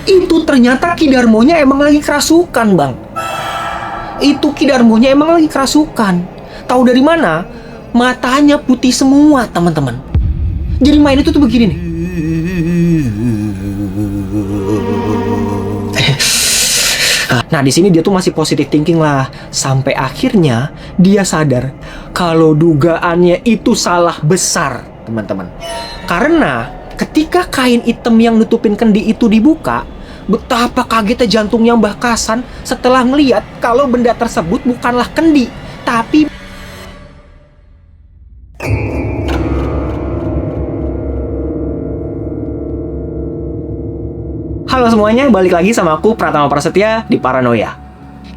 Itu ternyata Ki Darmonya emang lagi kerasukan, Bang. Itu Ki Darmonya emang lagi kerasukan. Tahu dari mana? Matanya putih semua, teman-teman. Jadi main itu tuh begini nih. Nah, di sini dia tuh masih positive thinking lah. Sampai akhirnya dia sadar kalau dugaannya itu salah besar, teman-teman. Karena ketika kain hitam yang nutupin kendi itu dibuka, betapa kagetnya jantungnya Mbah Kasan setelah melihat kalau benda tersebut bukanlah kendi, tapi... Halo semuanya, balik lagi sama aku Pratama Prasetya di Paranoia.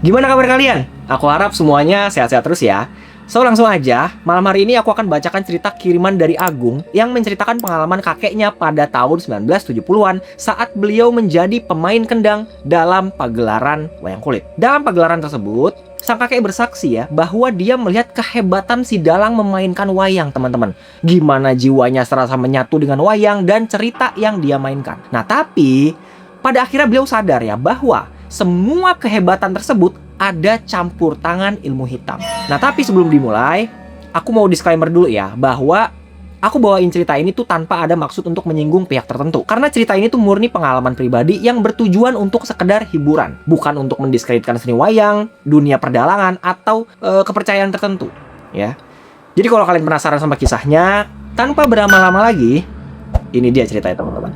Gimana kabar kalian? Aku harap semuanya sehat-sehat terus ya. So langsung aja, malam hari ini aku akan bacakan cerita kiriman dari Agung yang menceritakan pengalaman kakeknya pada tahun 1970-an saat beliau menjadi pemain kendang dalam pagelaran wayang kulit. Dalam pagelaran tersebut, sang kakek bersaksi ya bahwa dia melihat kehebatan si dalang memainkan wayang, teman-teman. Gimana jiwanya serasa menyatu dengan wayang dan cerita yang dia mainkan. Nah, tapi pada akhirnya beliau sadar ya bahwa semua kehebatan tersebut ada campur tangan ilmu hitam. Nah, tapi sebelum dimulai, aku mau disclaimer dulu ya bahwa aku bawain cerita ini tuh tanpa ada maksud untuk menyinggung pihak tertentu. Karena cerita ini tuh murni pengalaman pribadi yang bertujuan untuk sekedar hiburan, bukan untuk mendiskreditkan seni wayang, dunia perdalangan, atau kepercayaan tertentu, ya. Jadi kalau kalian penasaran sama kisahnya, tanpa berlama-lama lagi, ini dia ceritanya, teman-teman.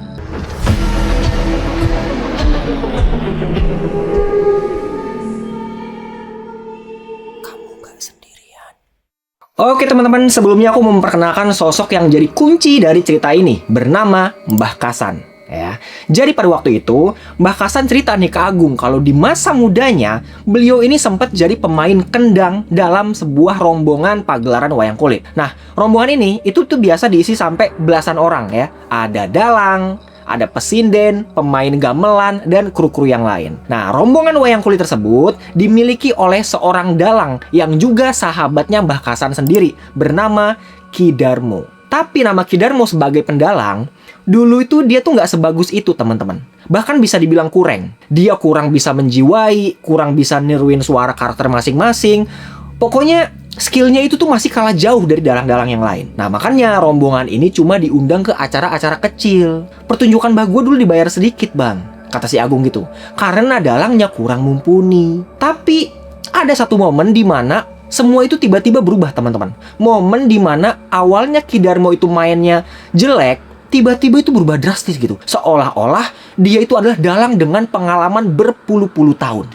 Oke teman-teman, sebelumnya aku memperkenalkan sosok yang jadi kunci dari cerita ini, bernama Mbah Kasan. Ya. Jadi pada waktu itu, Mbah Kasan cerita nih ke Agung kalau di masa mudanya, beliau ini sempat jadi pemain kendang dalam sebuah rombongan pagelaran wayang kulit. Nah, rombongan ini itu tuh biasa diisi sampai belasan orang ya. Ada dalang, ada pesinden, pemain gamelan, dan kru-kru yang lain. Nah, rombongan wayang kulit tersebut dimiliki oleh seorang dalang yang juga sahabatnya Mbah Kasan sendiri, bernama Ki Darmo. Tapi nama Ki Darmo sebagai pendalang, dulu itu dia tuh nggak sebagus itu, teman-teman. Bahkan bisa dibilang kurang. Dia kurang bisa menjiwai, kurang bisa niruin suara karakter masing-masing. Pokoknya skillnya itu tuh masih kalah jauh dari dalang-dalang yang lain. Nah, makanya rombongan ini cuma diundang ke acara-acara kecil. Pertunjukan Mbah gue dulu dibayar sedikit, Bang, kata si Agung gitu. Karena dalangnya kurang mumpuni. Tapi ada satu momen di mana semua itu tiba-tiba berubah, teman-teman. Momen di mana awalnya Ki Darmo itu mainnya jelek, tiba-tiba itu berubah drastis gitu. Seolah-olah dia itu adalah dalang dengan pengalaman berpuluh-puluh tahun.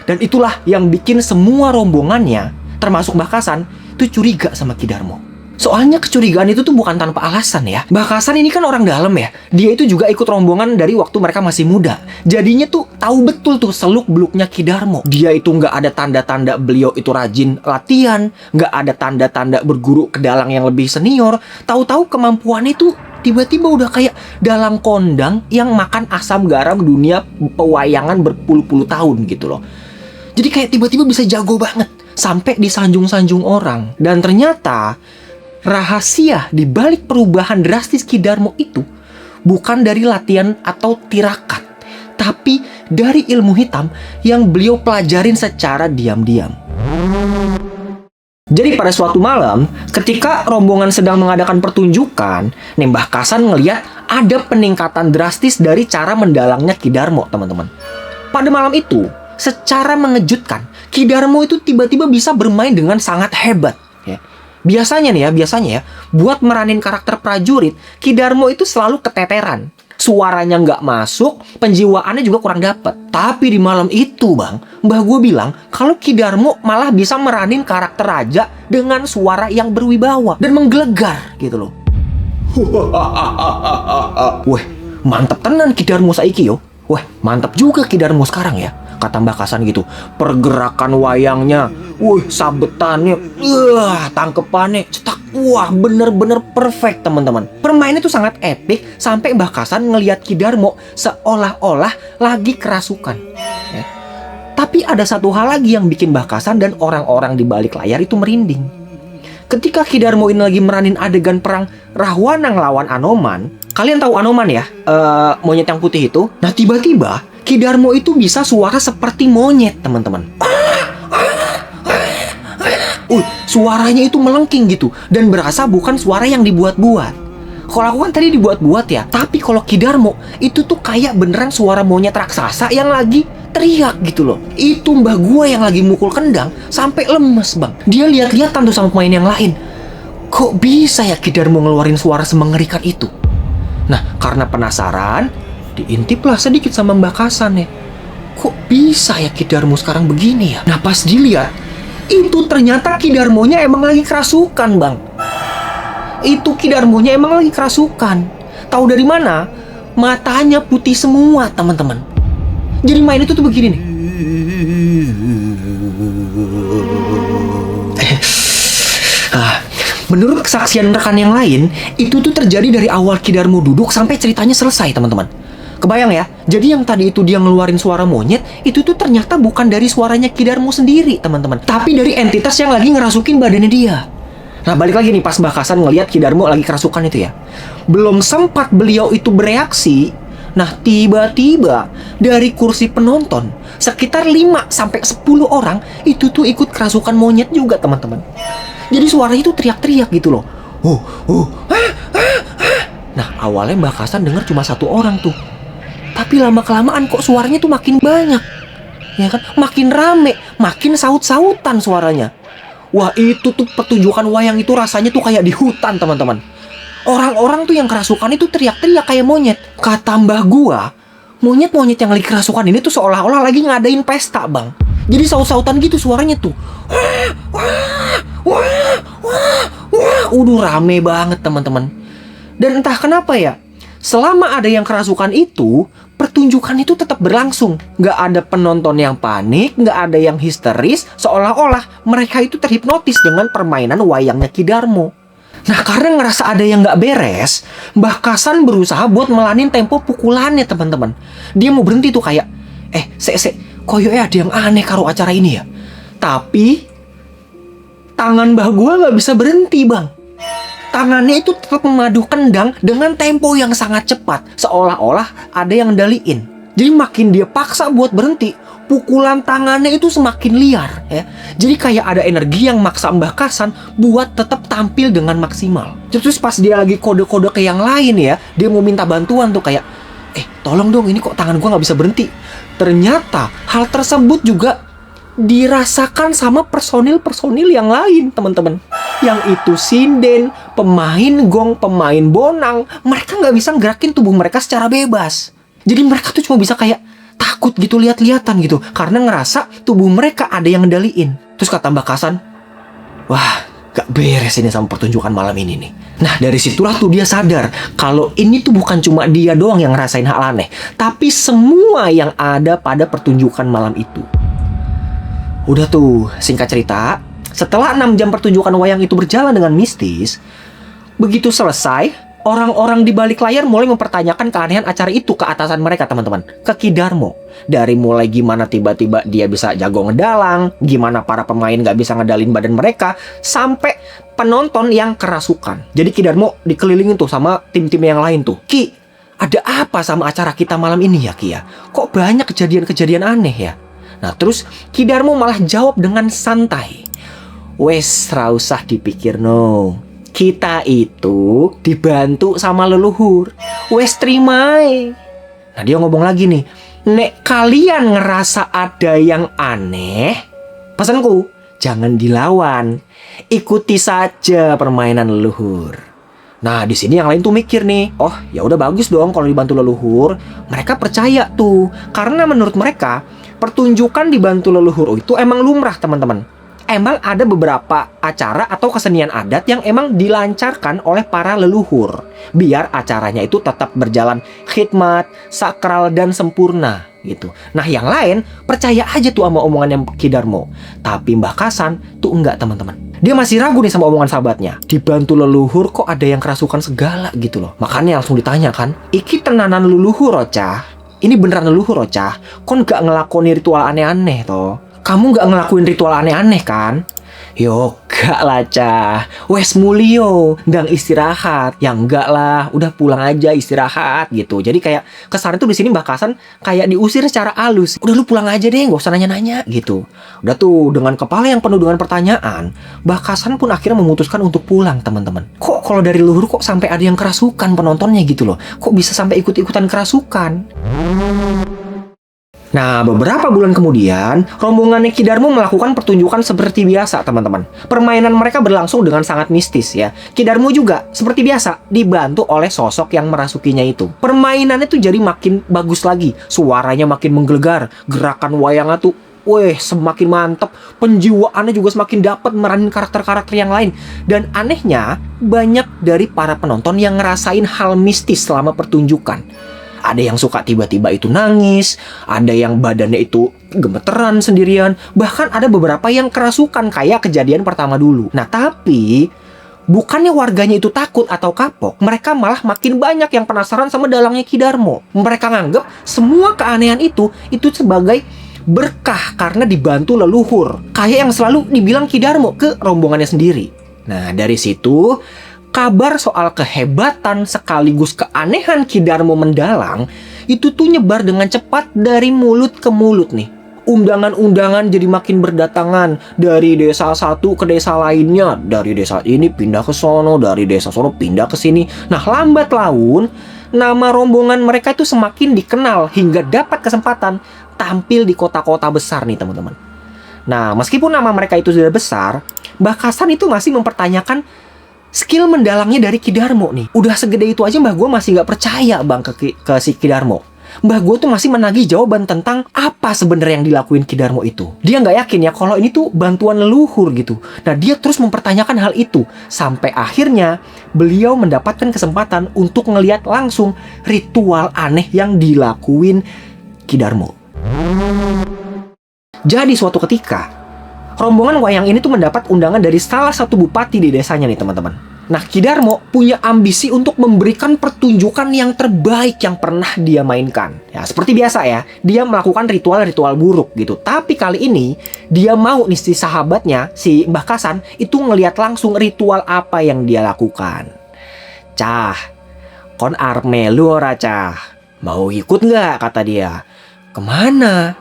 Dan itulah yang bikin semua rombongannya, termasuk Mbah Kasan, itu curiga sama Ki Darmo. Soalnya kecurigaan itu tuh bukan tanpa alasan ya. Mbah Kasan ini kan orang dalam ya. Dia itu juga ikut rombongan dari waktu mereka masih muda. Jadinya tuh tahu betul tuh seluk-beluknya Ki Darmo. Dia itu nggak ada tanda-tanda beliau itu rajin latihan, nggak ada tanda-tanda berguru ke dalang yang lebih senior. Tahu-tahu kemampuannya itu tiba-tiba udah kayak dalang kondang yang makan asam garam dunia pewayangan berpuluh-puluh tahun gitu loh. Jadi kayak tiba-tiba bisa jago banget sampai disanjung-sanjung orang. Dan ternyata rahasia di balik perubahan drastis Ki Darmo itu bukan dari latihan atau tirakat, tapi dari ilmu hitam yang beliau pelajarin secara diam-diam. Jadi pada suatu malam, ketika rombongan sedang mengadakan pertunjukan, Mbah Kasan ngeliat ada peningkatan drastis dari cara mendalangnya Ki Darmo, teman-teman. Pada malam itu, secara mengejutkan, Ki Darmo itu tiba-tiba bisa bermain dengan sangat hebat. Ya. Biasanya ya, buat meranin karakter prajurit, Ki Darmo itu selalu keteteran. Suaranya nggak masuk, penjiwaannya juga kurang dapet. Tapi di malam itu, Bang, Mbah gue bilang kalau Ki Darmo malah bisa meranin karakter raja dengan suara yang berwibawa dan menggelegar gitu loh. Weh, mantep tenan Ki Darmo saiki yo. Weh, mantep juga Ki Darmo sekarang ya, kata Mbah Kasan gitu. Pergerakan wayangnya, sabetannya, tangkepannya, cetak, bener-bener perfect, teman-teman. Permainan itu sangat epic sampai Mbah Kasan ngelihat Ki Darmo seolah-olah lagi kerasukan. Ya. Tapi ada satu hal lagi yang bikin Mbah Kasan dan orang-orang di balik layar itu merinding. Ketika Ki Darmo ini lagi meranin adegan perang Rahwana ngelawan Anoman, Kalian tahu Anoman ya? Monyet yang putih itu. Nah, tiba-tiba Ki Darmo itu bisa suara seperti monyet, teman-teman. Suaranya itu melengking gitu. Dan berasa bukan suara yang dibuat-buat. Kalau aku kan tadi dibuat-buat ya. Tapi kalau Ki Darmo itu tuh kayak beneran suara monyet raksasa yang lagi teriak gitu loh. Itu mbah gua yang lagi mukul kendang sampai lemes, Bang. Dia lihat-lihatan tuh sama pemain yang lain. Kok bisa ya Ki Darmo ngeluarin suara semengerikan itu? Nah, karena penasaran, diintiplah sedikit sama Mbah Kasan ya. Kok bisa ya Ki Darmo sekarang begini ya? Nah, pas dilihat, itu ternyata Ki Darmonya emang lagi kerasukan, Bang. Itu Ki Darmonya emang lagi kerasukan. Tahu dari mana? Matanya putih semua, teman-teman. Jadi main itu tuh begini nih. Menurut kesaksian rekan yang lain, itu tuh terjadi dari awal Ki Darmo duduk sampai ceritanya selesai, teman-teman. Kebayang ya? Jadi yang tadi itu dia ngeluarin suara monyet, itu tuh ternyata bukan dari suaranya Ki Darmo sendiri, teman-teman. Tapi dari entitas yang lagi ngerasukin badannya dia. Nah, balik lagi nih pas Mbah Kasan ngelihat Ki Darmo lagi kerasukan itu ya. Belum sempat beliau itu bereaksi, nah tiba-tiba dari kursi penonton, sekitar 5-10 orang itu tuh ikut kerasukan monyet juga, teman-teman. Jadi suaranya itu teriak-teriak gitu loh. Nah, awalnya Mbah Kasan dengar cuma 1 orang tuh. Tapi lama-kelamaan kok suaranya tuh makin banyak. Ya kan? Makin rame, makin saut-sautan suaranya. Wah, itu tuh pertunjukan wayang itu rasanya tuh kayak di hutan, teman-teman. Orang-orang tuh yang kerasukan itu teriak-teriak kayak monyet. Kata mbah gua, monyet-monyet yang lagi kerasukan ini tuh seolah-olah lagi ngadain pesta, Bang. Jadi saut-sautan gitu suaranya tuh. Rame banget, teman-teman. Dan entah kenapa ya, selama ada yang kerasukan itu, pertunjukan itu tetap berlangsung. Nggak ada penonton yang panik, nggak ada yang histeris, seolah-olah mereka itu terhipnotis dengan permainan wayangnya Ki Darmo. Nah, karena ngerasa ada yang nggak beres, Mbah Kasan berusaha buat melanin tempo pukulannya, teman-teman. Dia mau berhenti tuh kayak, koyoknya ada yang aneh karo acara ini ya. Tapi tangan mbah gua nggak bisa berhenti, Bang. Tangannya itu tetap memadu kendang dengan tempo yang sangat cepat, seolah-olah ada yang daliin. Jadi makin dia paksa buat berhenti, pukulan tangannya itu semakin liar ya. Jadi kayak ada energi yang maksa Mbah Kasan buat tetap tampil dengan maksimal. Terus pas dia lagi kode-kode ke yang lain ya, dia mau minta bantuan tuh kayak, tolong dong, ini kok tangan gua nggak bisa berhenti. Ternyata hal tersebut juga dirasakan sama personil-personil yang lain, teman-teman. Yang itu sinden, pemain gong, pemain bonang, mereka nggak bisa gerakin tubuh mereka secara bebas. Jadi mereka tuh cuma bisa kayak takut gitu, lihat-lihatan gitu, karena ngerasa tubuh mereka ada yang ngendaliin. Terus kata Mbah Kasan, wah, gak beres ini sama pertunjukan malam ini nih. Nah, dari situlah tuh dia sadar kalau ini tuh bukan cuma dia doang yang ngerasain hal aneh, tapi semua yang ada pada pertunjukan malam itu. Udah tuh, singkat cerita, setelah 6 jam pertunjukan wayang itu berjalan dengan mistis, begitu selesai, orang-orang di balik layar mulai mempertanyakan keanehan acara itu ke atasan mereka, teman-teman, ke Ki Darmo. Dari mulai gimana tiba-tiba dia bisa jago ngedalang, gimana para pemain gak bisa ngedalin badan mereka, sampai penonton yang kerasukan. Jadi Ki Darmo dikelilingin tuh sama tim-tim yang lain tuh. Ki, ada apa sama acara kita malam ini ya, Ki ya? Kok banyak kejadian-kejadian aneh ya? Nah, terus Ki Darmo malah jawab dengan santai. Wes, ra usah dipikir no. Kita itu dibantu sama leluhur. Wes trimai. Nah, dia ngomong lagi nih. Nek kalian ngerasa ada yang aneh, pesanku, jangan dilawan. Ikuti saja permainan leluhur. Nah, di sini yang lain tuh mikir nih. Oh, ya udah bagus dong kalau dibantu leluhur. Mereka percaya tuh. Karena menurut mereka, pertunjukan dibantu leluhur itu emang lumrah, teman-teman. Emang ada beberapa acara atau kesenian adat yang emang dilancarkan oleh para leluhur biar acaranya itu tetap berjalan khidmat, sakral, dan sempurna gitu. Nah, yang lain percaya aja tuh sama omongannya Ki Darmo. Tapi Mbah Kasan tuh enggak, teman-teman. Dia masih ragu nih sama omongan sahabatnya. Dibantu leluhur kok ada yang kerasukan segala gitu loh. Makanya langsung ditanya kan, iki tenanan leluhur Ocah? Ini beneran leluhur Ocah? Kon gak ngelakoni ritual aneh-aneh toh? Kamu gak ngelakuin ritual aneh-aneh kan? Yo Gak lah Cah, wes mulio, ndang istirahat. Ya enggak lah, udah pulang aja istirahat gitu. Jadi kayak kesan tuh di sini Mbah Kasan kayak diusir secara halus. Udah lu pulang aja deh, gak usah nanya-nanya gitu. Udah tuh dengan kepala yang penuh dengan pertanyaan, Mbah Kasan pun akhirnya memutuskan untuk pulang teman-teman. Kok kalau dari luhur kok sampai ada yang kerasukan penontonnya gitu loh. Kok bisa sampai ikut-ikutan kerasukan? Nah, beberapa bulan kemudian, rombongan Ki Darmo melakukan pertunjukan seperti biasa, teman-teman. Permainan mereka berlangsung dengan sangat mistis ya. Ki Darmo juga seperti biasa dibantu oleh sosok yang merasukinya itu. Permainannya tuh jadi makin bagus lagi, suaranya makin menggelegar, gerakan wayangnya tuh semakin mantep, penjiwaannya juga semakin dapat meranin karakter-karakter yang lain. Dan anehnya, banyak dari para penonton yang ngerasain hal mistis selama pertunjukan. Ada yang suka tiba-tiba itu nangis, ada yang badannya itu gemeteran sendirian, bahkan ada beberapa yang kerasukan kayak kejadian pertama dulu. Nah tapi, bukannya warganya itu takut atau kapok, mereka malah makin banyak yang penasaran sama dalangnya Ki Darmo. Mereka nganggep semua keanehan itu sebagai berkah karena dibantu leluhur. Kayak yang selalu dibilang Ki Darmo ke rombongannya sendiri. Nah dari situ, kabar soal kehebatan sekaligus keanehan Ki Darmo mendalang itu tuh nyebar dengan cepat dari mulut ke mulut nih. Undangan-undangan jadi makin berdatangan dari desa satu ke desa lainnya, dari desa ini pindah ke sono, dari desa sono pindah ke sini. Nah, lambat laun nama rombongan mereka itu semakin dikenal hingga dapat kesempatan tampil di kota-kota besar nih, teman-teman. Nah, meskipun nama mereka itu sudah besar, Mbah Kasan itu masih mempertanyakan skill mendalangnya dari Ki Darmo nih. Udah segede itu aja Mbah gue masih gak percaya bang ke si Ki Darmo. Mbah gue tuh masih menagih jawaban tentang apa sebenarnya yang dilakuin Ki Darmo itu. Dia gak yakin ya kalau ini tuh bantuan leluhur gitu. Nah dia terus mempertanyakan hal itu. Sampai akhirnya beliau mendapatkan kesempatan untuk ngeliat langsung ritual aneh yang dilakuin Ki Darmo. Jadi suatu ketika, rombongan wayang ini tuh mendapat undangan dari salah satu bupati di desanya nih teman-teman. Nah Ki Darmo punya ambisi untuk memberikan pertunjukan yang terbaik yang pernah dia mainkan. Ya seperti biasa ya, dia melakukan ritual-ritual buruk gitu. Tapi kali ini dia mau nih si sahabatnya, si Mbah Kasan itu ngelihat langsung ritual apa yang dia lakukan. Cah, kon arme lu ora cah? Mau ikut nggak? Kata dia. Kemana?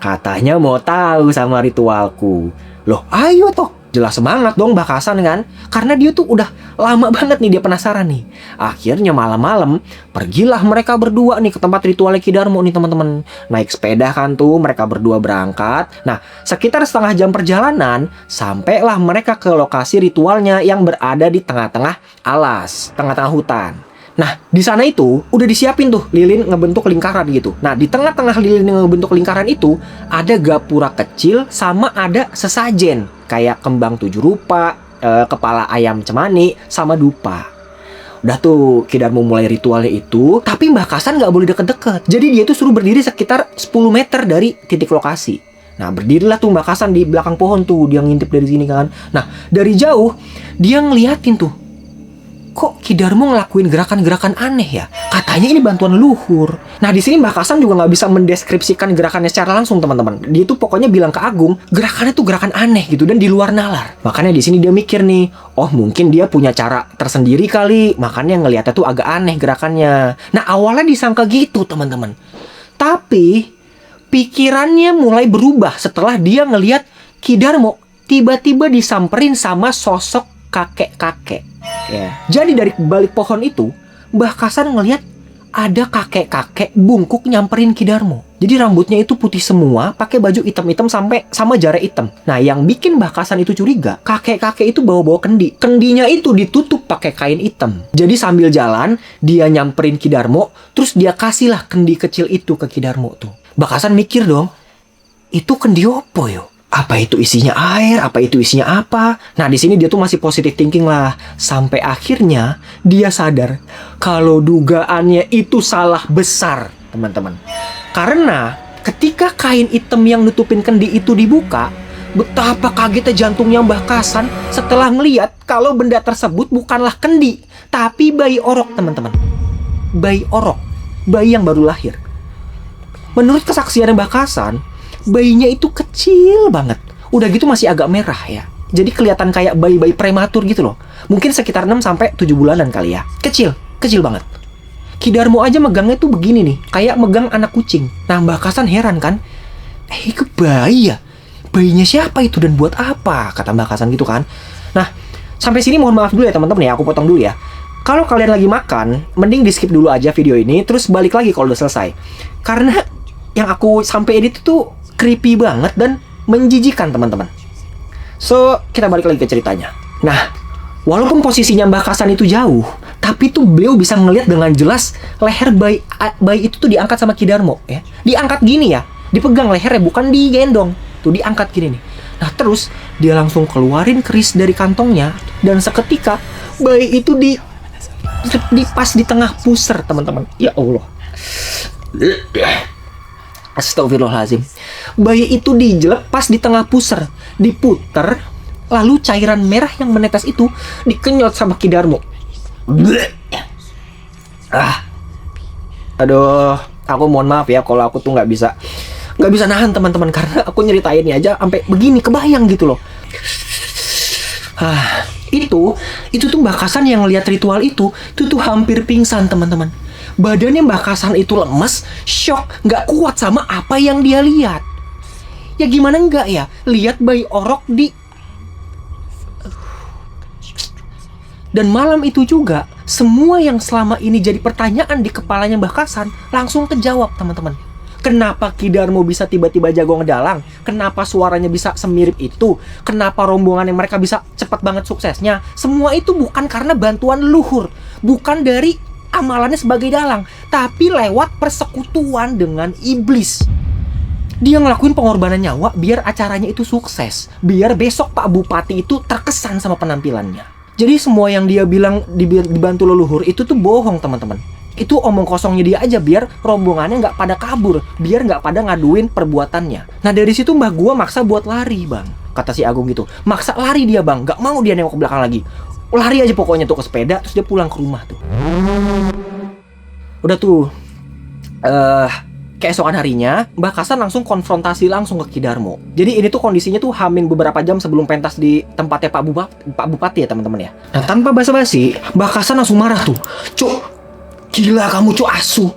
Katanya mau tahu sama ritualku. Loh ayo toh. Jelas semangat dong Mbah Kasan kan. Karena dia tuh udah lama banget nih dia penasaran nih. Akhirnya malam-malam pergilah mereka berdua nih ke tempat ritual Ki Darmo nih teman-teman. Naik sepeda kan tuh mereka berdua berangkat. Nah sekitar setengah jam perjalanan sampailah mereka ke lokasi ritualnya yang berada di tengah-tengah alas, tengah-tengah hutan. Nah, di sana itu udah disiapin tuh lilin ngebentuk lingkaran gitu. Nah, di tengah-tengah lilin yang ngebentuk lingkaran itu ada gapura kecil sama ada sesajen kayak kembang 7 rupa, kepala ayam cemani sama dupa. Udah tuh Ki Darmo mulai ritualnya itu, tapi Mbah Kasan nggak boleh deket-deket. Jadi dia tuh suruh berdiri sekitar 10 meter dari titik lokasi. Nah, berdirilah tuh Mbah Kasan di belakang pohon tuh, dia ngintip dari sini kan. Nah, dari jauh dia ngeliatin tuh. Kok Ki Darmo ngelakuin gerakan-gerakan aneh ya? Katanya ini bantuan leluhur. Nah di sini Mbah Kasan juga nggak bisa mendeskripsikan gerakannya secara langsung teman-teman. Dia tuh pokoknya bilang ke Agung, gerakannya tuh gerakan aneh gitu dan di luar nalar. Makanya di sini dia mikir nih, oh mungkin dia punya cara tersendiri kali, makanya ngeliatnya tuh agak aneh gerakannya. Nah awalnya disangka gitu teman-teman. Tapi pikirannya mulai berubah setelah dia ngeliat Ki Darmo tiba-tiba disamperin sama sosok kakek-kakek. Ya. Jadi dari balik pohon itu, Mbah Kasan ngelihat ada kakek-kakek bungkuk nyamperin Ki Darmo. Jadi rambutnya itu putih semua, pakai baju hitam-hitam sampai sama jari hitam. Nah, yang bikin Mbah Kasan itu curiga, kakek-kakek itu bawa-bawa kendi. Kendinya itu ditutup pakai kain hitam. Jadi sambil jalan, dia nyamperin Ki Darmo, terus dia kasihlah kendi kecil itu ke Ki Darmo tuh. Mbah Kasan mikir dong, itu kendi opo yo? Apa itu isinya air? Apa itu isinya apa? Nah, di sini dia tuh masih positive thinking lah. Sampai akhirnya dia sadar kalau dugaannya itu salah besar, teman-teman. Karena ketika kain hitam yang nutupin kendi itu dibuka, betapa kagetnya jantungnya Mbah Kasan setelah ngeliat kalau benda tersebut bukanlah kendi, tapi bayi orok, teman-teman. Bayi orok, bayi yang baru lahir. Menurut kesaksian Mbah Kasan, bayinya itu kecil banget. Udah gitu masih agak merah ya. Jadi kelihatan kayak bayi-bayi prematur gitu loh. Mungkin sekitar 6 sampai 7 bulanan kali ya. Kecil banget. Ki Darmo aja megangnya tuh begini nih, kayak megang anak kucing. Nah, Mbah Kasan heran kan? Ke bayi ya? Bayinya siapa itu dan buat apa? Kata Mbah Kasan gitu kan. Nah, sampai sini mohon maaf dulu ya teman-teman ya, aku potong dulu ya. Kalau kalian lagi makan, mending di skip dulu aja video ini, terus balik lagi kalau udah selesai. Karena yang aku sampai edit tuh creepy banget dan menjijikan teman-teman. So, kita balik lagi ke ceritanya. Nah, walaupun posisinya Mbah Kasan itu jauh, tapi tuh beliau bisa ngelihat dengan jelas leher bayi itu tuh diangkat sama Ki Darmo ya. Diangkat gini ya, dipegang lehernya, bukan digendong. Tuh diangkat gini nih. Nah, terus dia langsung keluarin keris dari kantongnya dan seketika bayi itu pas di tengah pusar, teman-teman. Ya Allah. Astagfirullahaladzim. Bayi itu dilepas di tengah pusar, diputer, lalu cairan merah yang menetes itu dikenyot sama Ki Darmo. Aduh, aku mohon maaf ya kalau aku tuh nggak bisa nahan teman-teman, karena aku nyeritainnya aja sampai begini, kebayang gitu loh. Itu tuh Mbah Kasan yang lihat ritual itu tuh hampir pingsan teman-teman. Badannya Mbah Kasan itu lemes, shock, nggak kuat sama apa yang dia lihat. Ya gimana nggak ya, lihat bayi orok Dan malam itu juga, semua yang selama ini jadi pertanyaan di kepalanya Mbah Kasan langsung kejawab teman-teman. Kenapa Ki Darmo bisa tiba-tiba jago ngedalang? Kenapa suaranya bisa semirip itu? Kenapa rombongannya mereka bisa cepat banget suksesnya? Semua itu bukan karena bantuan leluhur, bukan dari amalannya sebagai dalang, tapi lewat persekutuan dengan iblis. Dia ngelakuin pengorbanan nyawa biar acaranya itu sukses, biar besok Pak Bupati itu terkesan sama penampilannya. Jadi semua yang dia bilang dibantu leluhur itu tuh bohong teman-teman. Itu omong kosongnya dia aja biar rombongannya nggak pada kabur, biar nggak pada ngaduin perbuatannya. Nah dari situ mbah gua maksa buat lari bang, kata si Agung gitu. Maksa lari dia bang, nggak mau dia nengok ke belakang lagi. Lari aja pokoknya tuh ke sepeda, terus dia pulang ke rumah tuh. Udah tuh, keesokan harinya, Mbah Kasan langsung konfrontasi langsung ke Ki Darmo. Jadi ini tuh kondisinya tuh hamin beberapa jam sebelum pentas di tempatnya Pak Bupati ya teman-teman ya. Nah tanpa basa-basi, Mbah Kasan langsung marah tuh. Cuk, gila kamu cuk asu.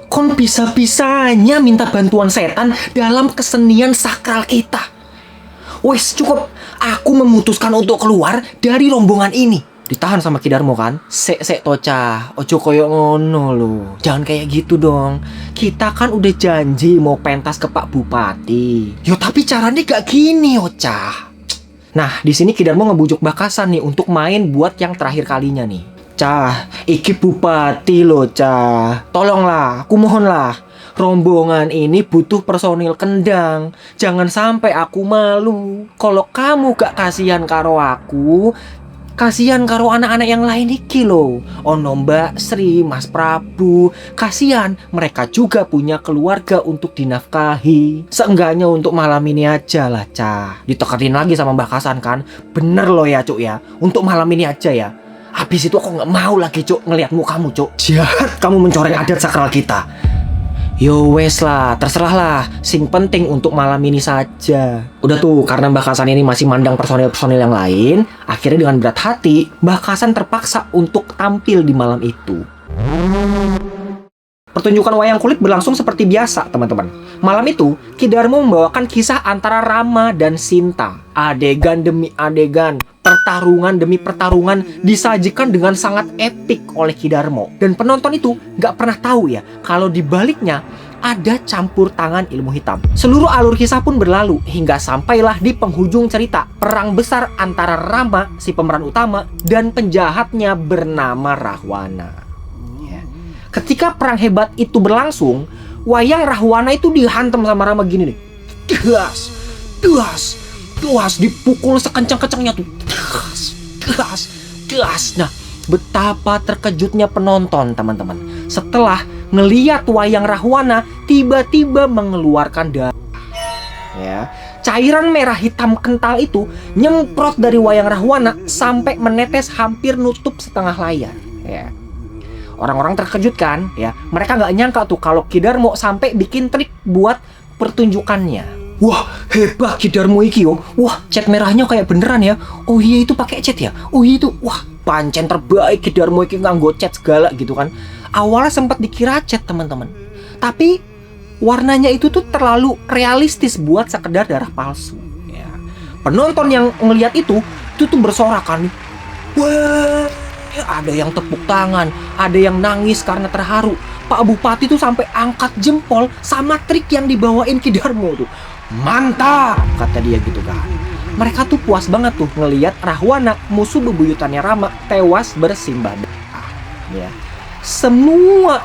Kon bisa-bisanya minta bantuan setan dalam kesenian sakral kita. Wes cukup, aku memutuskan untuk keluar dari rombongan ini. Ditahan sama Ki Darmo kan. Sek toca, ojo koyo ngono lo. Jangan kayak gitu dong. Kita kan udah janji mau pentas ke Pak Bupati. Yo tapi caranya gak gini Ocha. Nah di sini Ki Darmo ngebujuk Mbah Kasan nih untuk main buat yang terakhir kalinya nih. Cah, iki Bupati lo Cah. Tolonglah, aku mohon lah. Rombongan ini butuh personil kendang. Jangan sampai aku malu. Kalau kamu gak kasihan karo aku, kasihan karo anak-anak yang lain iki lo. Ono Mbak Sri, Mas Prabu. Kasihan, mereka juga punya keluarga untuk dinafkahi. Seenggaknya untuk malam ini aja lah Cah. Ditekatin lagi sama Mbah Kasan kan. Bener lo ya Cuk ya, untuk malam ini aja ya. Habis itu aku gak mau lagi Cuk ngeliat mukamu Cuk. Jahat kamu mencoreng adat sakral kita. Yo wes lah, terserah lah. Sing penting untuk malam ini saja. Udah tuh, karena Mbah Kasan ini masih mandang personil-personil yang lain, akhirnya dengan berat hati, Mbah Kasan terpaksa untuk tampil di malam itu. Pertunjukan wayang kulit berlangsung seperti biasa, teman-teman. Malam itu, Ki Darmo membawakan kisah antara Rama dan Sinta. Adegan demi adegan, pertarungan demi pertarungan disajikan dengan sangat epik oleh Ki Darmo. Dan penonton itu nggak pernah tahu ya, kalau di baliknya ada campur tangan ilmu hitam. Seluruh alur kisah pun berlalu, hingga sampailah di penghujung cerita, perang besar antara Rama, si pemeran utama, dan penjahatnya bernama Rahwana. Ketika perang hebat itu berlangsung, wayang Rahwana itu dihantam sama Rama gini nih. Das, dipukul sekencang-kencangnya tuh. Das. Nah, betapa terkejutnya penonton, teman-teman. Setelah ngeliat wayang Rahwana tiba-tiba mengeluarkan darah. Ya, cairan merah hitam kental itu nyemprot dari wayang Rahwana sampai menetes hampir nutup setengah layar. Ya. Orang-orang terkejut kan, ya. Mereka nggak nyangka tuh kalau Ki Darmo sampai bikin trik buat pertunjukannya. Wah, hebat Ki Darmo iki yo. Wah, cat merahnya kayak beneran ya. Oh iya itu pakai cat ya. Oh iya itu. Wah, pancen terbaik Ki Darmo iki nganggo cat segala gitu kan. Awalnya sempat dikira cat, teman-teman. Tapi warnanya itu tuh terlalu realistis buat sekedar darah palsu ya. Penonton yang ngelihat itu tuh bersorakan. Wah, ada yang tepuk tangan, ada yang nangis karena terharu. Pak Bupati tuh sampai angkat jempol sama trik yang dibawain Ki Darmo tuh. Mantap, kata dia gitu kan. Mereka tuh puas banget tuh ngelihat Rahwana, musuh bebuyutannya Rama, tewas bersimbah darah. Ya. Semua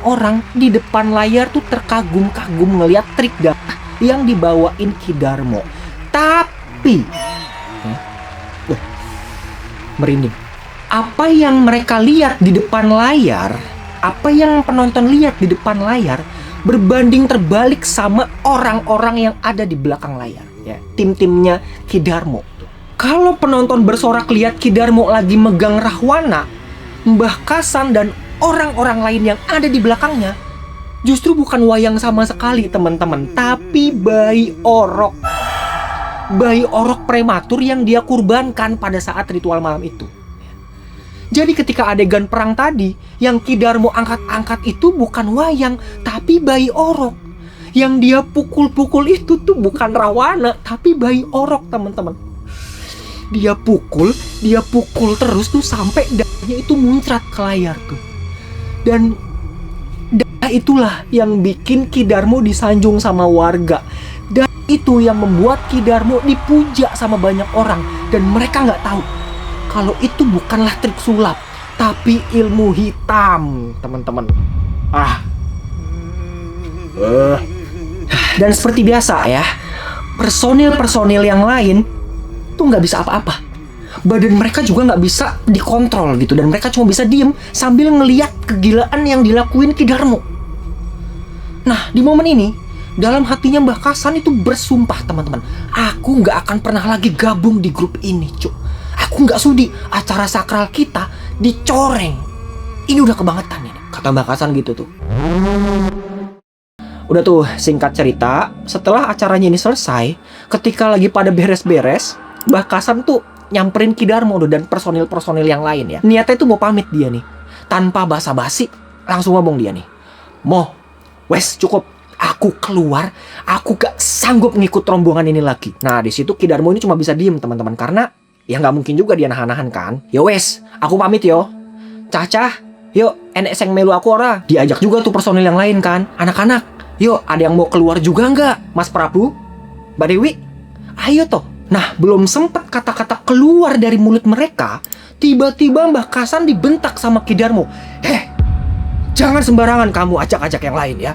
orang di depan layar tuh terkagum-kagum ngelihat trik darah yang dibawain Ki Darmo. Tapi merinding. Apa yang mereka lihat di depan layar, apa yang penonton lihat di depan layar berbanding terbalik sama orang-orang yang ada di belakang layar ya, tim-timnya Ki Darmo. Kalau penonton bersorak lihat Ki Darmo lagi megang Rahwana, Mbah Kasan dan orang-orang lain yang ada di belakangnya, justru bukan wayang sama sekali, teman-teman, tapi bayi orok. Bayi orok prematur yang dia kurbankan pada saat ritual malam itu. Jadi ketika adegan perang tadi, yang Ki Darmo angkat-angkat itu bukan wayang, tapi bayi orok. Yang dia pukul-pukul itu tuh bukan Rahwana, tapi bayi orok, teman-teman. Dia pukul terus tuh sampai darahnya itu muncrat ke layar tuh. Dan darah itulah yang bikin Ki Darmo disanjung sama warga. Dan itu yang membuat Ki Darmo dipuja sama banyak orang. Dan mereka nggak tahu kalau itu bukanlah trik sulap, tapi ilmu hitam, teman-teman. Dan seperti biasa ya, personil-personil yang lain tuh nggak bisa apa-apa. Badan mereka juga nggak bisa dikontrol gitu. Dan mereka cuma bisa diem sambil ngeliat kegilaan yang dilakuin Ki Darmo. Nah, di momen ini, dalam hatinya Mbah Kasan itu bersumpah, teman-teman, aku nggak akan pernah lagi gabung di grup ini, cuk. Aku nggak sudi acara sakral kita dicoreng. Ini udah kebangetan ini, kata Mbah Kasan gitu tuh. Udah tuh, singkat cerita, setelah acaranya ini selesai, ketika lagi pada beres-beres, Mbah Kasan tuh nyamperin Ki Darmo dan personil-personil yang lain ya. Niatnya tuh mau pamit dia nih. Tanpa basa-basi, langsung ngomong dia nih. Mo, wes cukup. Aku keluar, aku gak sanggup ngikut rombongan ini lagi. Nah, di situ Ki Darmo ini cuma bisa diem, teman-teman, karena ya nggak mungkin juga dia nahan-nahan kan. Ya wes, aku pamit yo. Cacah, yuk, enek seng melu aku ora. Diajak juga tuh personil yang lain kan. Anak-anak, yuk, ada yang mau keluar juga nggak? Mas Prabu, Mbak Dewi, ayo toh. Nah, belum sempet kata-kata keluar dari mulut mereka, tiba-tiba Mbah Kasan dibentak sama Ki Darmo. Jangan sembarangan kamu ajak-ajak yang lain ya.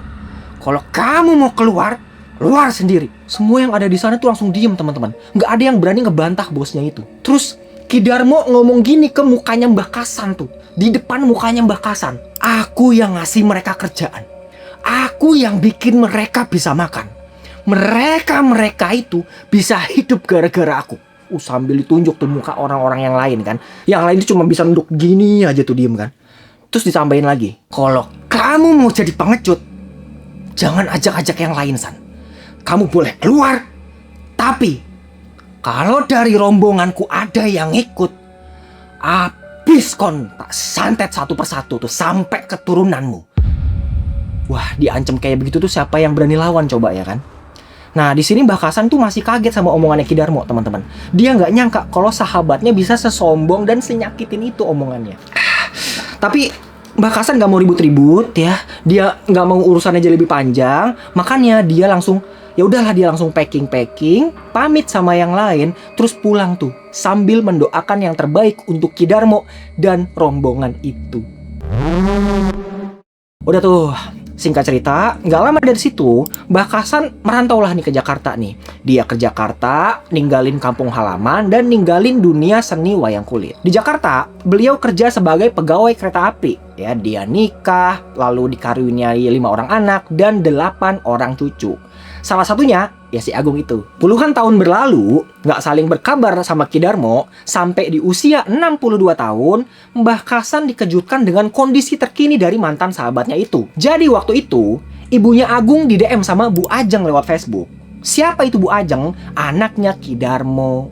Kalau kamu mau keluar, keluar sendiri. Semua yang ada di sana tuh langsung diem, teman-teman. Nggak ada yang berani ngebantah bosnya itu. Terus Ki Darmo ngomong gini ke mukanya Mbah Kasan tuh. Di depan mukanya Mbah Kasan. Aku yang ngasih mereka kerjaan. Aku yang bikin mereka bisa makan. Mereka itu bisa hidup gara-gara aku. Sambil ditunjuk tuh muka orang-orang yang lain kan. Yang lain itu cuma bisa nunduk gini aja tuh diem kan. Terus ditambahin lagi. Kalau kamu mau jadi pengecut, jangan ajak-ajak yang lain, San. Kamu boleh keluar, tapi kalau dari rombonganku ada yang ikut, habis kon tak santet satu persatu tuh sampai keturunanmu. Wah, diancam kayak begitu tuh siapa yang berani lawan coba ya kan? Nah, di sini Mbah Kasan tuh masih kaget sama omongannya Ki Darmo, teman-teman. Dia nggak nyangka kalau sahabatnya bisa sesombong dan senyakitin itu omongannya. Tapi Mbah Kasan gak mau ribut-ribut ya. Dia gak mau urusannya jadi lebih panjang. Makanya dia langsung, ya udahlah dia langsung packing, pamit sama yang lain, terus pulang tuh sambil mendoakan yang terbaik untuk Ki Darmo dan rombongan itu. Udah tuh, singkat cerita, gak lama dari situ Mbah Kasan merantaulah nih ke Jakarta nih. Dia ke Jakarta, ninggalin kampung halaman dan ninggalin dunia seni wayang kulit. Di Jakarta, beliau kerja sebagai pegawai kereta api. Ya, dia nikah, lalu dikaruniai 5 orang anak dan 8 orang cucu. Salah satunya ya si Agung itu. Puluhan tahun berlalu, nggak saling berkabar sama Ki Darmo, sampai di usia 62 tahun, Mbah Kasan dikejutkan dengan kondisi terkini dari mantan sahabatnya itu. Jadi waktu itu, ibunya Agung di DM sama Bu Ajeng lewat Facebook. Siapa itu Bu Ajeng? Anaknya Ki Darmo.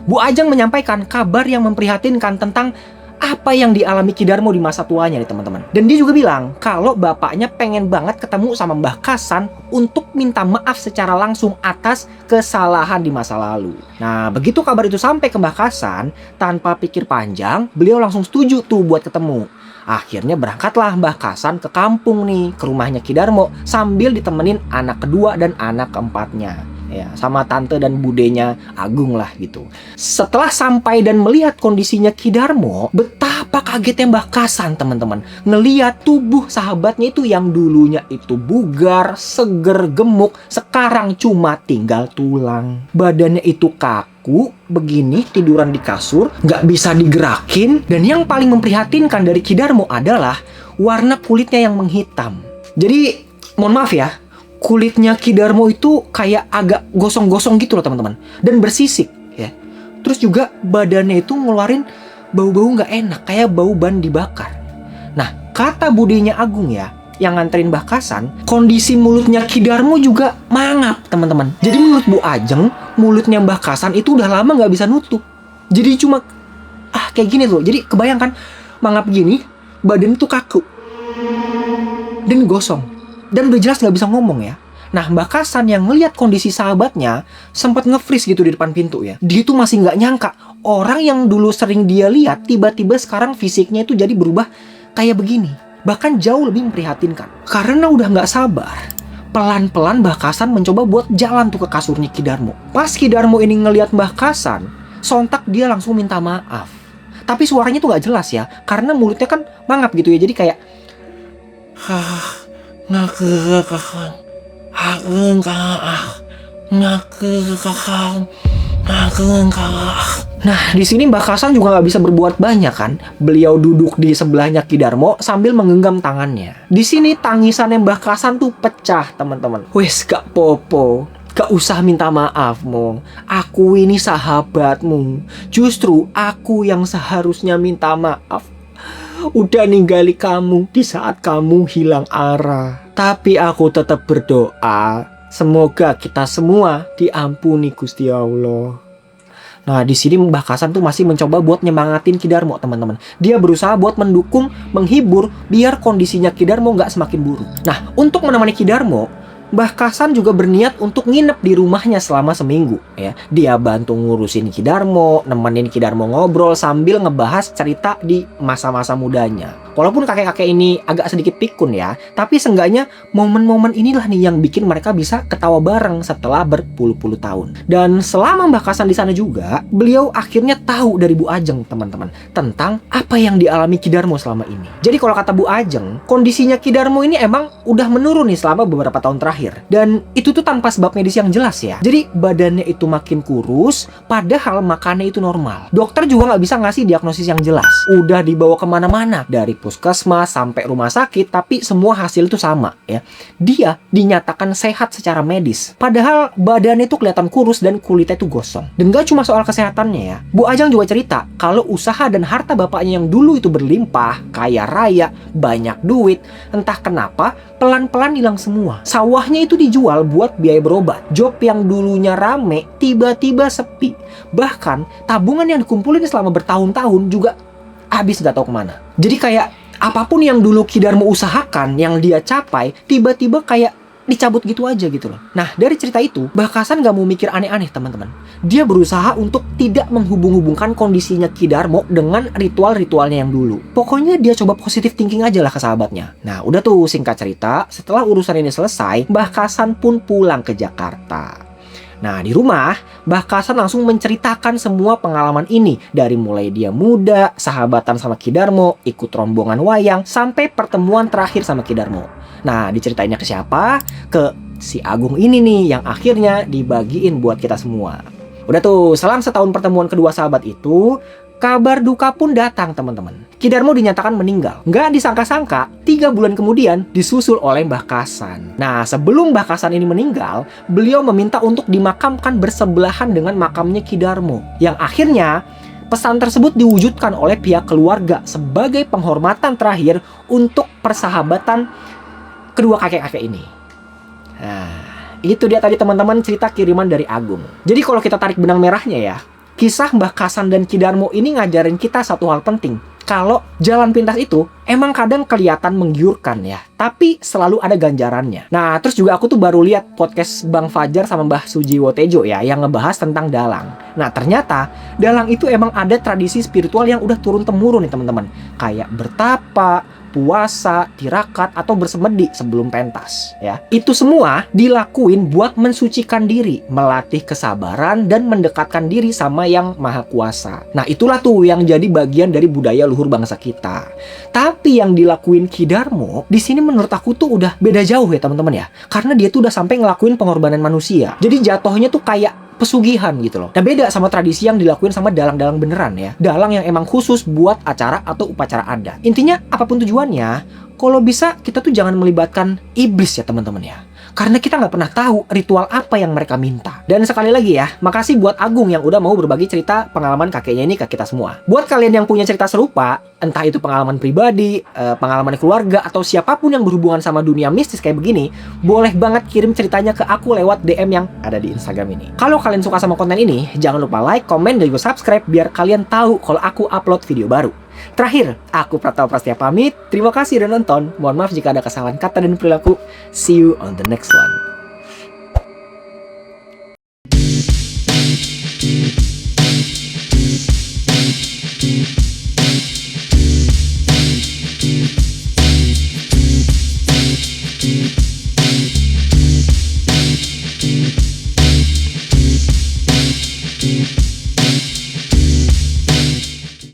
Bu Ajeng menyampaikan kabar yang memprihatinkan tentang apa yang dialami Ki Darmo di masa tuanya nih teman-teman. Dan dia juga bilang kalau bapaknya pengen banget ketemu sama Mbah Kasan untuk minta maaf secara langsung atas kesalahan di masa lalu. Nah, begitu kabar itu sampai ke Mbah Kasan, tanpa pikir panjang, beliau langsung setuju tuh buat ketemu. Akhirnya berangkatlah Mbah Kasan ke kampung nih, ke rumahnya Ki Darmo, sambil ditemenin anak kedua dan anak keempatnya. Ya, sama tante dan budenya Agung lah gitu. Setelah sampai dan melihat kondisinya Ki Darmo, betapa kagetnya Mbah Kasan teman-teman. Ngeliat tubuh sahabatnya itu yang dulunya itu bugar, seger, gemuk, sekarang cuma tinggal tulang. Badannya itu kaku, begini tiduran di kasur, nggak bisa digerakin. Dan yang paling memprihatinkan dari Ki Darmo adalah warna kulitnya yang menghitam. Jadi, mohon maaf ya, kulitnya Ki Darmo itu kayak agak gosong-gosong gitu loh teman-teman, dan bersisik ya. Terus juga badannya itu ngeluarin bau-bau nggak enak, kayak bau ban dibakar. Nah, kata budenya Agung ya, yang nganterin Mbah Kasan, kondisi mulutnya Ki Darmo juga mangap teman-teman. Jadi menurut Bu Ajeng, mulutnya Mbah Kasan itu udah lama nggak bisa nutup. Jadi cuma kayak gini tuh. Jadi kebayangkan mangap gini, badan itu kaku dan gosong. Dan udah jelas nggak bisa ngomong ya. Nah, Mbah Kasan yang ngelihat kondisi sahabatnya sempat nge-freeze gitu di depan pintu ya. Dia tuh masih nggak nyangka orang yang dulu sering dia lihat tiba-tiba sekarang fisiknya itu jadi berubah kayak begini. Bahkan jauh lebih memprihatinkan. Karena udah nggak sabar, pelan-pelan Mbah Kasan mencoba buat jalan tuh ke kasurnya Ki Darmo. Pas Ki Darmo ini ngelihat Mbah Kasan, sontak dia langsung minta maaf. Tapi suaranya tuh nggak jelas ya, karena mulutnya kan mangap gitu ya. Jadi kayak Nah, di sini Mbah Kasan juga nggak bisa berbuat banyak kan. Beliau duduk di sebelahnya Ki Darmo sambil menggenggam tangannya. Di sini tangisannya Mbah Kasan tuh pecah, teman-teman. Wes, gak popo. Gak usah minta maaf, Mong. Aku ini sahabatmu. Justru aku yang seharusnya minta maaf. Udah ninggali kamu di saat kamu hilang arah. Tapi aku tetap berdoa, semoga kita semua diampuni Gusti Allah. Nah, di sini Mbah Kasan tuh masih mencoba buat nyemangatin Ki Darmo, teman-teman. Dia berusaha buat mendukung, menghibur, biar kondisinya Ki Darmo nggak semakin buruk. Nah, untuk menemani Ki Darmo, Mbah Kasan juga berniat untuk nginep di rumahnya selama seminggu ya. Dia bantu ngurusin Ki Darmo, nemenin Ki Darmo ngobrol sambil ngebahas cerita di masa-masa mudanya. Walaupun kakek-kakek ini agak sedikit pikun ya, tapi seenggaknya momen-momen inilah nih yang bikin mereka bisa ketawa bareng setelah berpuluh-puluh tahun. Dan selama Mbah Kasan di sana juga, beliau akhirnya tahu dari Bu Ajeng, teman-teman, tentang apa yang dialami Ki Darmo selama ini. Jadi kalau kata Bu Ajeng, kondisinya Ki Darmo ini emang udah menurun nih selama beberapa tahun terakhir. Dan itu tuh tanpa sebab medis yang jelas ya. Jadi badannya itu makin kurus, padahal makannya itu normal. Dokter juga nggak bisa ngasih diagnosis yang jelas. Udah dibawa kemana-mana, dari puskesmas sampai rumah sakit, tapi semua hasil itu sama ya. Dia dinyatakan sehat secara medis, padahal badannya itu kelihatan kurus dan kulitnya itu gosong. Dan gak cuma soal kesehatannya ya, Bu Ajeng juga cerita kalau usaha dan harta bapaknya yang dulu itu berlimpah, kaya raya, banyak duit, entah kenapa pelan-pelan hilang semua. Sawahnya itu dijual buat biaya berobat. Job yang dulunya rame tiba-tiba sepi. Bahkan tabungan yang dikumpulin selama bertahun-tahun juga habis nggak tahu kemana. Jadi kayak apapun yang dulu Ki Darmo usahakan, yang dia capai, tiba-tiba kayak dicabut gitu aja gitu loh. Nah, dari cerita itu, Mbah Kasan nggak mau mikir aneh-aneh, teman-teman. Dia berusaha untuk tidak menghubung-hubungkan kondisinya Ki Darmo dengan ritual-ritualnya yang dulu. Pokoknya dia coba positive thinking aja lah ke sahabatnya. Nah, udah tuh singkat cerita, setelah urusan ini selesai, Mbah Kasan pun pulang ke Jakarta. Nah, di rumah, Mbah Kasan langsung menceritakan semua pengalaman ini. Dari mulai dia muda, sahabatan sama Ki Darmo, ikut rombongan wayang, sampai pertemuan terakhir sama Ki Darmo. Nah, diceritainnya ke siapa? Ke si Agung ini nih, yang akhirnya dibagiin buat kita semua. Udah tuh, selang setahun pertemuan kedua sahabat itu, kabar duka pun datang, teman-teman. Ki Darmo dinyatakan meninggal. Nggak disangka-sangka, 3 bulan kemudian disusul oleh Mbah Kasan. Nah, sebelum Mbah Kasan ini meninggal, beliau meminta untuk dimakamkan bersebelahan dengan makamnya Ki Darmo. Yang akhirnya, pesan tersebut diwujudkan oleh pihak keluarga sebagai penghormatan terakhir untuk persahabatan kedua kakek-kakek ini. Nah, itu dia tadi teman-teman cerita kiriman dari Agung. Jadi kalau kita tarik benang merahnya ya, kisah Mbah Kasan dan Ki Darmo ini ngajarin kita satu hal penting. Kalau jalan pintas itu emang kadang kelihatan menggiurkan ya, tapi selalu ada ganjarannya. Nah, terus juga aku tuh baru lihat podcast Bang Fajar sama Mbah Sujiwo Tejo ya, yang ngebahas tentang dalang. Nah, ternyata dalang itu emang ada tradisi spiritual yang udah turun-temurun nih teman-teman. Kayak bertapa, puasa, tirakat, atau bersemedi sebelum pentas ya. Itu semua dilakuin buat mensucikan diri, melatih kesabaran dan mendekatkan diri sama yang maha kuasa. Nah, itulah tuh yang jadi bagian dari budaya luhur bangsa kita. Tapi yang dilakuin Ki Darmo di sini menurut aku tuh udah beda jauh ya teman-teman ya. Karena dia tuh udah sampai ngelakuin pengorbanan manusia. Jadi jatuhnya tuh kayak pesugihan gitu loh. Nah, beda sama tradisi yang dilakuin sama dalang-dalang beneran ya. Dalang yang emang khusus buat acara atau upacara adat. Intinya apapun tujuannya, kalau bisa kita tuh jangan melibatkan iblis ya teman-teman ya. Karena kita nggak pernah tahu ritual apa yang mereka minta. Dan sekali lagi ya, makasih buat Agung yang udah mau berbagi cerita pengalaman kakeknya ini ke kita semua. Buat kalian yang punya cerita serupa, entah itu pengalaman pribadi, pengalaman keluarga, atau siapapun yang berhubungan sama dunia mistis kayak begini, boleh banget kirim ceritanya ke aku lewat DM yang ada di Instagram ini. Kalau kalian suka sama konten ini, jangan lupa like, komen, dan juga subscribe biar kalian tahu kalau aku upload video baru. Terakhir, aku Pratama Prastia pamit. Terima kasih udah nonton. Mohon maaf jika ada kesalahan kata dan perilaku. See you on the next one.